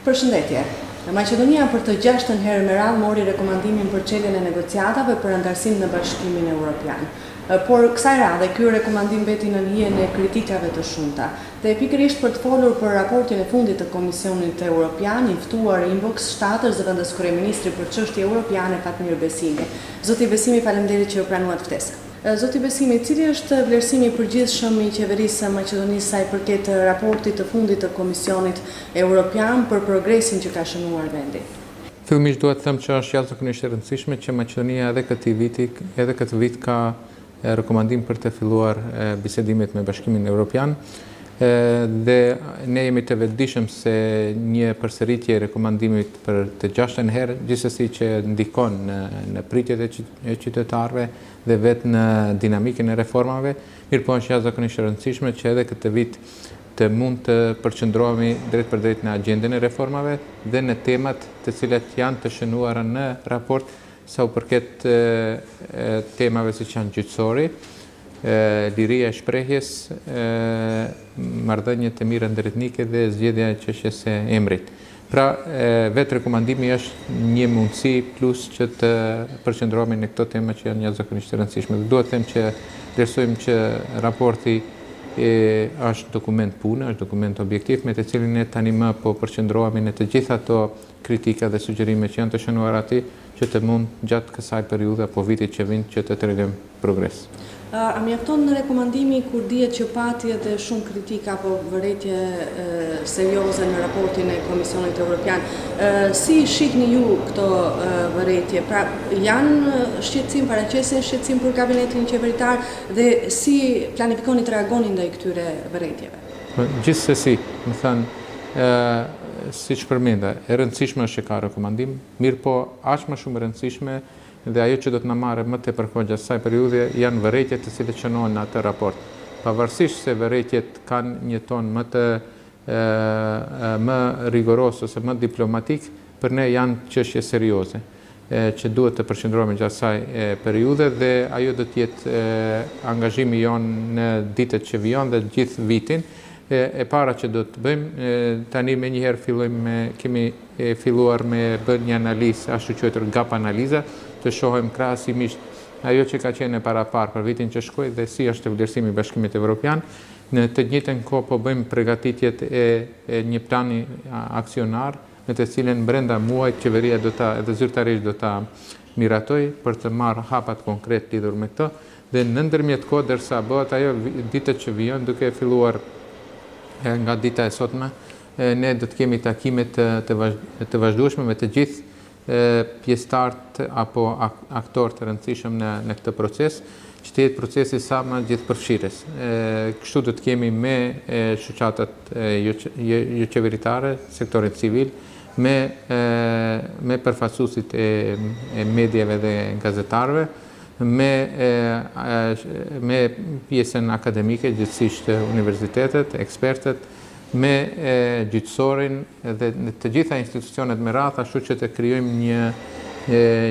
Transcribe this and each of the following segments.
Përshëndetje. Maqedonia për të 6-ën herë me radhë mori rekomandimin për çeljen e negociatave për antarësim në Bashkimin Evropian. Por kësaj radhe ky rekomandim beti në hijen e kritikave të shumta. Dhe pikërisht për të folur për raportin e fundit të Komisionit Evropian, i ftuar inbox shtatës zëvendës kryeministri për çështje europiane Fatmir Besimi. Zoti Besimi, faleminderit që pranuat ftesën. Zoti Besimi, cili është vlerësimi i përgjithshëm i qeverisë së Maqedonisë sa i përket raportit të fundit të Komisionit Evropian për progresin që ka shënuar vendi? Fillimisht duhet të them që është jashtëzakonisht e rëndësishme që Maqedonia edhe këtë vit ka rekomandim për të filluar bisedimet me Bashkimin Evropian. Dhe ne jemi të vetëdijshëm se një përsëritje e rekomandimit për të 6-ën herë, gjithsesi që ndikon në pritjet e qytetarëve dhe vetë në dinamikën e reformave, mirëpo është jashtëzakonisht e rëndësishme që edhe këtë vit të mund të përqendrohemi drejt për drejt në agjendën e reformave dhe në temat të cilat janë të shënuara në raport sa u përket temave siç janë gjyqësori, liria e shprehjes, marrëdhëniet e mira ndërretnike dhe zgjedhja e çështjes së emrit. Pra, vetë rekomandimi është një mundësi plus që të përqendrohemi në këto tema që janë jashtëzakonisht të rëndësishme. Duhet të them që vlerësojmë që raporti është dokument pune, është dokument objektiv me të cilin ne tani më po përqendrohemi në të gjitha ato kritika dhe sugjerime që janë të shënuar aty, që të mund gjatë kësaj periudhe apo vitit që vijnë që të tregojmë progres. A mjafton në rekomandimi kur dihet që pati edhe shumë kritika apo vërejtje serioze në raportin e Komisionit Evropian? Si shihni ju këto vërejtje? Pra, janë shqetësim, paraqesin shqetësim për kabinetin qeveritar dhe si planifikoni të reagoni ndaj këtyre vërejtjeve? Gjithsesi, më thënë, siç përmenda, e rëndësishme është që ka rekomandim, mirë po aq më shumë e rëndësishme dhe ajo që do të na marrë më tepër kohë gjatë kësaj periudhe janë vërejtjet të cilat shënohen në atë raport. Pavarësisht se vërejtjet kanë një ton më rigoros ose më diplomatik, për ne janë çështje serioze që duhet të përqendrohemi gjatë kësaj periudhe dhe ajo do të jetë angazhimi jon në ditët që vijnë dhe gjithë vitin. E para që do të bëjmë, tani me njëherë kemi filluar me bërë një analizë, ashtu quajtur gap analiza, të shohim krahasimisht ajo që ka qenë parapar për vitin që shkoi dhe si është vlerësimi i Bashkimit Evropian. Në të njëjtën kohë po bëjmë përgatitjet e një plani aksionar me të cilën brenda muajit qeveria edhe zyrtarisht do ta miratoj për të marrë hapat konkret lidhur me këtë dhe në ndërmjet kohë derisa bëhet ajo ditët që vijnë duke filluar nga dita e sotme, ne do të kemi takime të vazhdueshme me të gjithë pjesëtarët apo aktorë të rëndësishëm në këtë proces, që të jetë procesi sa më gjithëpërfshirës. Kështu do të kemi me shoqatat jo qeveritare, sektorin civil, me përfaqësuesit e mediave dhe gazetarëve, me pjesën akademike, gjithsesi universitetet, ekspertët, me gjyqësorin dhe të gjitha institucionet me radhë, ashtu që të krijojmë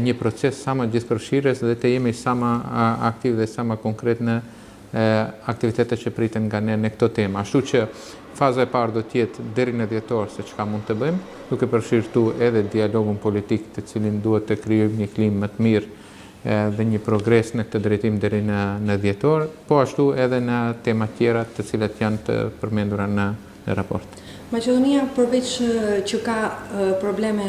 një proces sa më gjithëpërfshirës dhe të jemi sa më aktiv dhe sa më konkret në aktivitetet që priten nga ne në këto tema. Ashtu që faza e parë do të jetë deri në dhjetor se çka mund të bëjmë, duke përfshirë edhe dialogun politik të cilin duhet të krijojmë një klimë më të mirë dhe një progres në këtë drejtim deri në dhjetor, po ashtu edhe në tema tjera të cilat janë të përmendura në raport. Maqedonia, përveç që ka probleme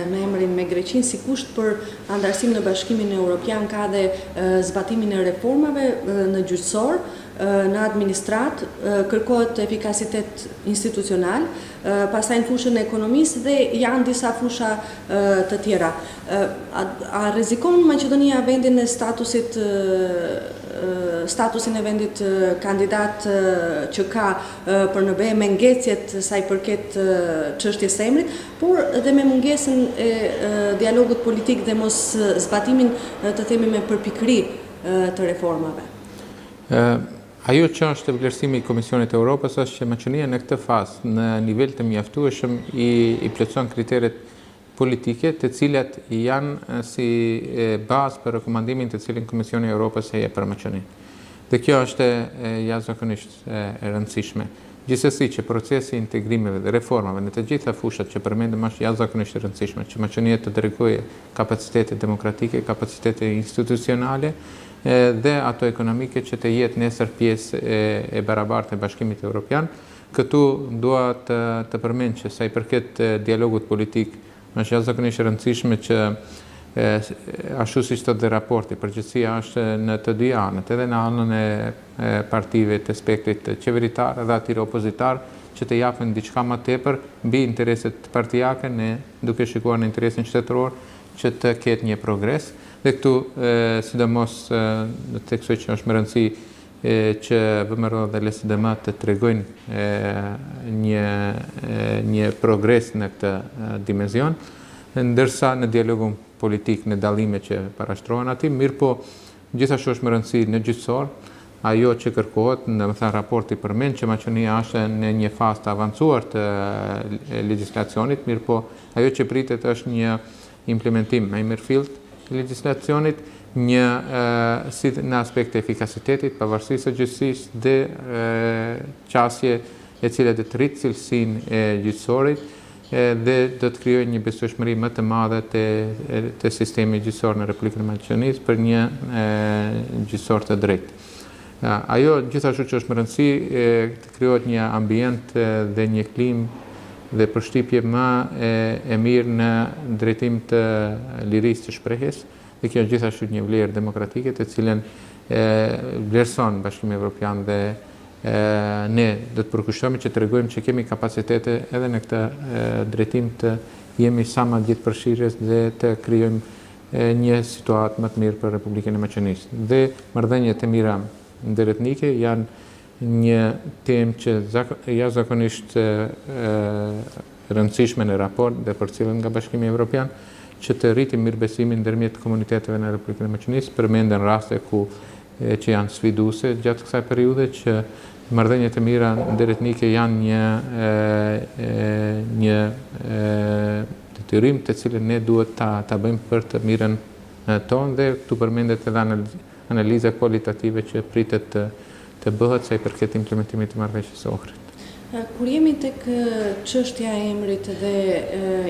me emrin me Greqinë si kusht për antarësim në Bashkimin Evropian, ka dhe zbatimin e reformave në gjyqësor, në administrat, kërkohet efikasitet institucional, pastaj në fushën e ekonomisë dhe janë disa fusha të tjera. A rrezikon Maqedonia vendin e statusin e vendit kandidat që ka për NB me ngecjet sa i përket çështjes së emrit, por edhe me mungesën e dialogut politik dhe mos zbatimin të themi me përpikëri të reformave? Ajo që është vlerësimi i Komisionit të Evropës është që Maqedonia në këtë fazë në nivel të mjaftueshëm i plotëson kriteret politike të cilat janë si bazë për rekomandimin të cilin Komisioni i Evropës e jep për Maqedoninë. Dhe kjo është jashtëzakonisht e rëndësishme. Gjithsesi që procesi i integrimeve dhe reformave në të gjitha fushat që përmendëm është jashtëzakonisht e rëndësishme, që Maqedonia të drejtojë kapacitete demokratike, kapacitete institucionale dhe ato ekonomike që të jetë nesër pjesë e barabartë e Bashkimit Evropian. Këtu dua të përmend që sa i përket dialogut politik, është jashtëzakonisht e rëndësishme që ashtu siç thotë dhe raporti, përgjegjësia është në të dy anët, edhe në anën e partive të spektrit qeveritar dhe atyre opozitar, që të japin diçka më tepër mbi intereset partijake, ne duke shikuar në interesin qytetëror që të ketë një progres. Dhe këtu, sidomos të theksoj që është më rëndësi që VMRO dhe LSDM të tregojnë një progres në këtë dimension, ndërsa në dialogun politik në dallime që parashtrohen aty, mirë po gjithashtu është më rëndësi në gjyqësor, ajo që kërkohet, domethënë raporti përmend që Maqedonia është në një fazë të avancuar të legjislacionit, mirë po ajo që pritet është një implementim më i mirëfillt të legjislacionit, një si në aspekt të efikasitetit, pavarësisë së gjyqësisë dhe qasje e cila do të rritë cilësinë e gjyqësorit dhe do të krijojë një besueshmëri më të madhe të sistemi gjyqësor në Republikën e Maqedonisë për një gjyqësor të drejtë. Ajo gjithashtu që është më rëndësi të krijohet një ambient dhe një klimë dhe përshtypje më e mirë në drejtim të lirisë të shprehjes, dhe kjo është gjithashtu një vlerë demokratike të cilën vlerëson Bashkimi Evropian dhe ne do të përkushtohemi që të tregojmë që kemi kapacitete edhe në këtë drejtim të jemi sa më gjithëpërfshirës dhe të krijojmë një situatë më të mirë për Republikën e Maqedonisë. Dhe marrëdhëniet e mira ndërretnike janë një temë që jashtëzakonisht rëndësishme në raport dhe përcjellën nga Bashkimi Evropian, që të rritim mirëbesimin ndërmjet komuniteteve në Republikën e Maqedonisë, përmenden raste që janë sfiduese gjatë kësaj periudhe, që marrëdhëniet e mira ndërretnike janë një detyrim të cilën ne duhet ta bëjmë për të mirën tonë, dhe këtu përmendet edhe analiza kualitative që pritet të bëhet sa i përket implementimit të marrëveshjes së Ohrit. Kur jemi tek çështja e emrit dhe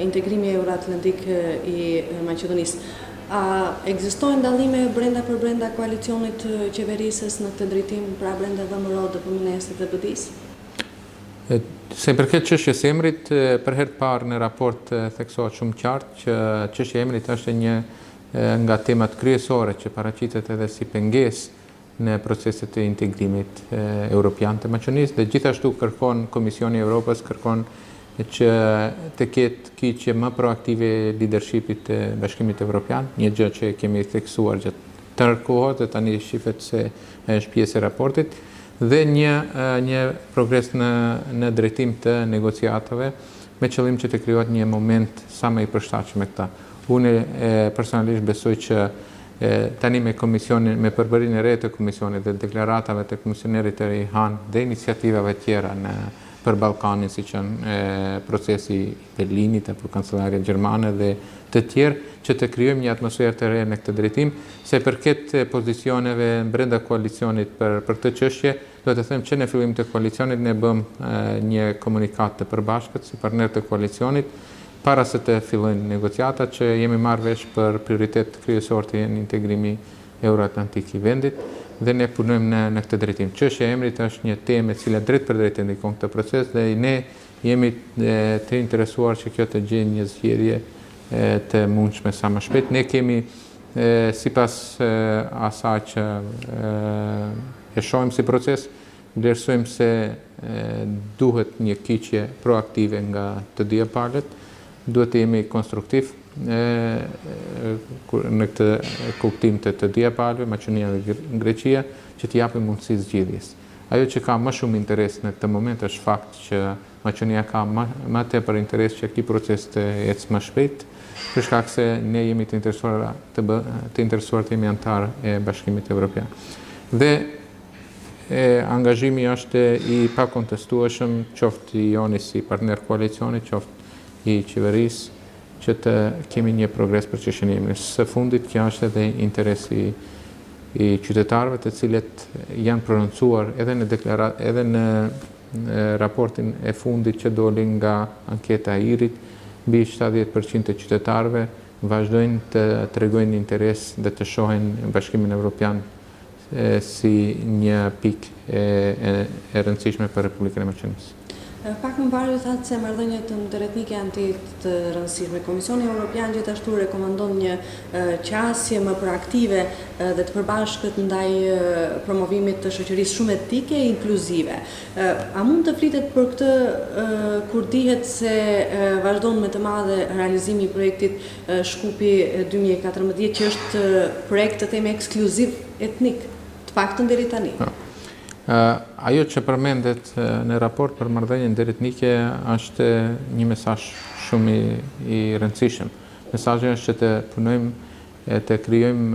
integrimi euroatlantik i Maqedonisë, a ekzistojnë dallime brenda koalicionit qeverisës në këtë drejtim, pra brenda VMRO, DPMNE-s dhe BDI-s? Se përket çështjes së emrit, për herë të parë në raport theksohet shumë qartë që çështja e emrit është një nga temat kryesore që paraqitet edhe si pengesë në proceset e integrimit europian të Maqedonisë, dhe gjithashtu kërkon Komisioni i Evropës që të ketë kyçje më proaktive leadershipit të Bashkimit Evropian, një gjë që kemi theksuar gjatë tërë kohës dhe tani shifet se është pjesë e raportit, dhe një progres në drejtim të negociatave me qëllim që të krijohet një moment sa më i përshtatshëm me këta. Unë personalisht besoj që tani me përbërjen e re të komisionit dhe deklaratave të komisionerit të ri Han dhe iniciativave tjera për Ballkanin, siç janë procesi i Berlinit apo kancelaria gjermane dhe të tjerë, që të krijojmë një atmosferë të re në këtë drejtim, se përket pozicioneve brenda koalicionit për këtë çështje, do të them që në fillim të koalicionit ne bëm një komunikat të përbashkët si partner të koalicionit, para se të fillojnë negociatat, që jemi marrë vesh për prioritet kryesor të jenë integrimi euroatlantik i vendit, dhe ne punojmë në këtë drejtim. Çështja e emrit është një temë e cila drejt për drejt ndikon këtë proces, dhe ne jemi të interesuar që kjo të gjejë një zgjedhje të mundshme sa më shpejt. Ne kemi, sipas asaj që e shohim si proces, vlerësojmë se duhet një kyçje proaktive nga të dyja palët, duhet të jemi konstruktiv në këtë kuptim të dyja palëve, Maqedonia dhe Greqia, që të japim mundësi zgjidhjes. Ajo që ka më shumë interes në këtë moment është fakt që Maqedonia ka më tepër interes që ky proces të ecë më shpejt, për shkak se ne jemi të interesuar të jemi antar e Bashkimit Evropian. Dhe angazhimi është i pakontestueshëm, qoftë i joni si partner koalicioni, qoftë i qeverisë, që të kemi një progres për çështjen e emrit. Së fundit, kjo është edhe interesi i qytetarëve, të cilët janë prononcuar edhe në raportin e fundit që doli nga anketa e IRI-t, mbi 70% e qytetarëve vazhdojnë të tregojnë interes dhe të shohin Bashkimin Evropian si një pikë e rëndësishme për Republikën e Maqedonisë. Pak më parë ju thatë se marrëdhëniet ndërretnike janë të rëndësishme. Komisioni Evropian gjithashtu rekomandon një qasje më proaktive dhe të përbashkët ndaj promovimit të shoqërisë shumë etike e inkluzive. A mund të flitet për këtë kur dihet se vazhdon me të madhe realizimi i projektit Shkupi 2014, që është projekt të themi ekskluziv etnik, të paktën deri tani? Ajo që përmendet në raport për marrëdhënien ndërretnike është një mesazh shumë i rëndësishëm. Mesazhi është që të punojmë të krijojmë,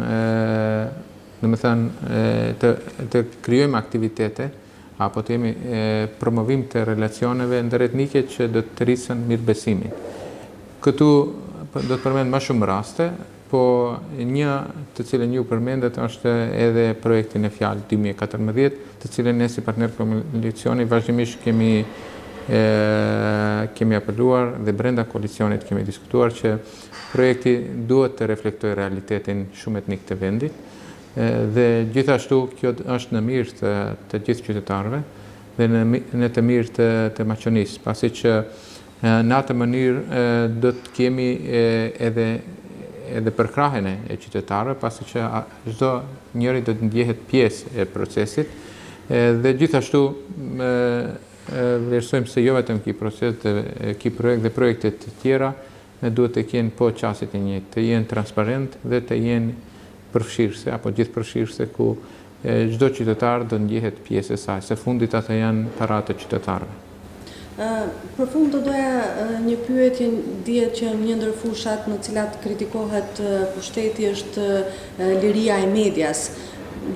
të krijojmë aktivitete apo të jemi promovim të relacioneve ndërretnike që do të rrisën mirëbesimin. Këtu do të përmend më shumë raste, po një të cilën ju përmendet është edhe projekti në fjalë 2014, të cilën ne si partner koalicioni vazhdimisht kemi apeluar dhe brenda koalicionit kemi diskutuar që projekti duhet të reflektojë realitetin shumë etnik të vendit dhe gjithashtu kjo është në mirë të gjithë qytetarëve dhe në të mirë të Maqedonisë, pasi që në atë mënyrë do të kemi edhe përkrahjen e qytetarëve, pasi që çdo njeri do të ndjehet pjesë e procesit dhe gjithashtu vlerësojmë se jo vetëm ky proces, ky projekt dhe projektet të tjera duhet të kenë po qasjet e njëjtë, të jenë transparent dhe të jenë përfshirëse apo gjithëpërfshirëse ku çdo qytetar do ndjehet pjesë e saj, se fundit ata janë para të qytetarëve. Për fund të doja një pyetje, dihet që një ndër fushat në cilat kritikohet pushteti është liria e medias.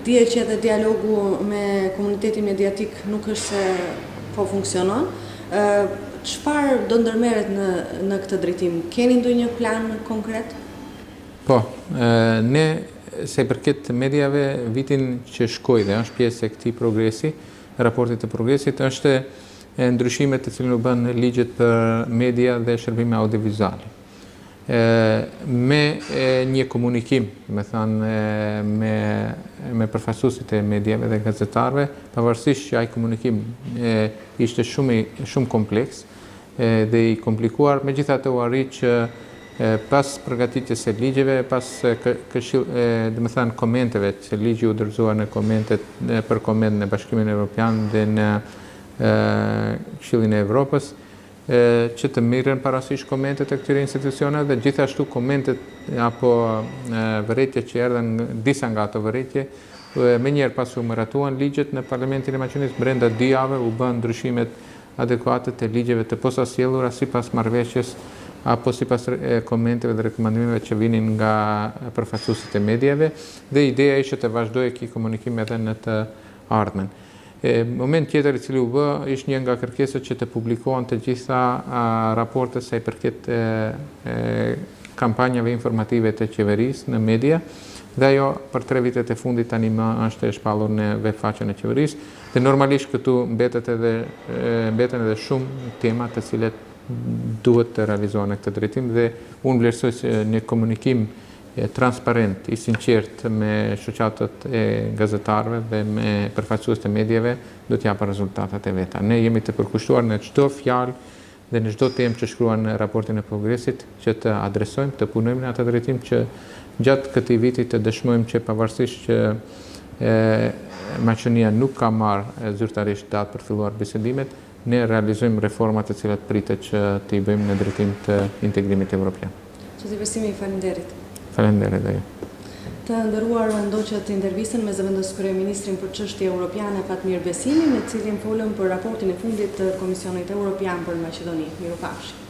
Dihet që edhe dialogu me komunitetin mediatik nuk është se po funksionon. Çfarë do ndërmerret në këtë drejtim? Keni ndonjë plan konkret? Po, ne se përket mediave vitin që shkoi dhe është pjesë e këtij progresi, raportit të progresit është ndryshimet të cilën u bën ligjet për media dhe shërbime audiovizuale. Me një komunikim, me përfaqësuesit e mediave dhe gazetarëve, pavarësisht që ai komunikim ishte shumë kompleks dhe i komplikuar, megjithatë u arrit që pas përgatitjes së ligjeve, pas komenteve që ligji u dorëzuar në për koment në Bashkimin Evropian dhe në Këshillin e Evropës, që të mirën parasysh komentet e këtyre institucioneve dhe gjithashtu komentet apo vërejtje që erdhen disa nga ato vërejtje, me njerë pas u miratuan ligjet në Parlamentin e Maqedonisë, brenda 2 javë u bën ndryshimet adekuate të ligjeve të posaciellura sipas marrëveshjes apo sipas komenteve dhe rekomandimeve që vinin nga përfaqësuesit e mediave dhe ideja ishte të vazhdojë ky komunikim edhe në të ardhmen. Moment tjetër i cili u bë ishte një nga kërkesat që të publikohen të gjitha raportet sa i përket kampanjave informative të qeverisë në media dhe ajo për 3 vitet e fundit tani më është e shpallur në webfaqen e qeverisë dhe normalisht këtu mbeten edhe shumë tema të cilet duhet të realizohen në këtë drejtim dhe unë vlerësoj se një komunikim transparent, i sinqert me shoqatët e gazetarëve dhe me përfaqësuesit e mediave do të japë rezultatet e veta. Ne jemi të përkushtuar në çdo fjalë dhe në çdo temë që shkruan në raportin e progresit që të adresojmë, të punojmë në atë drejtim që gjatë këtij viti të dëshmojmë që pavarësisht që Maqedonia nuk ka marrë zyrtarisht datë për filluar bisedimet, ne realizojmë reformat të cilat pritet që të i bëjmë në drejtim të integrimit evropian. Zoti Besimi, faleminderit. Faleminderit dhe ju. Të nderuar, ndoqët intervistën me zëvendës kryeministrin për çështje europiane Fatmir Besimi, me cilin folëm për raportin e fundit të Komisionit Evropian për Maqedoni. Mirupafshim.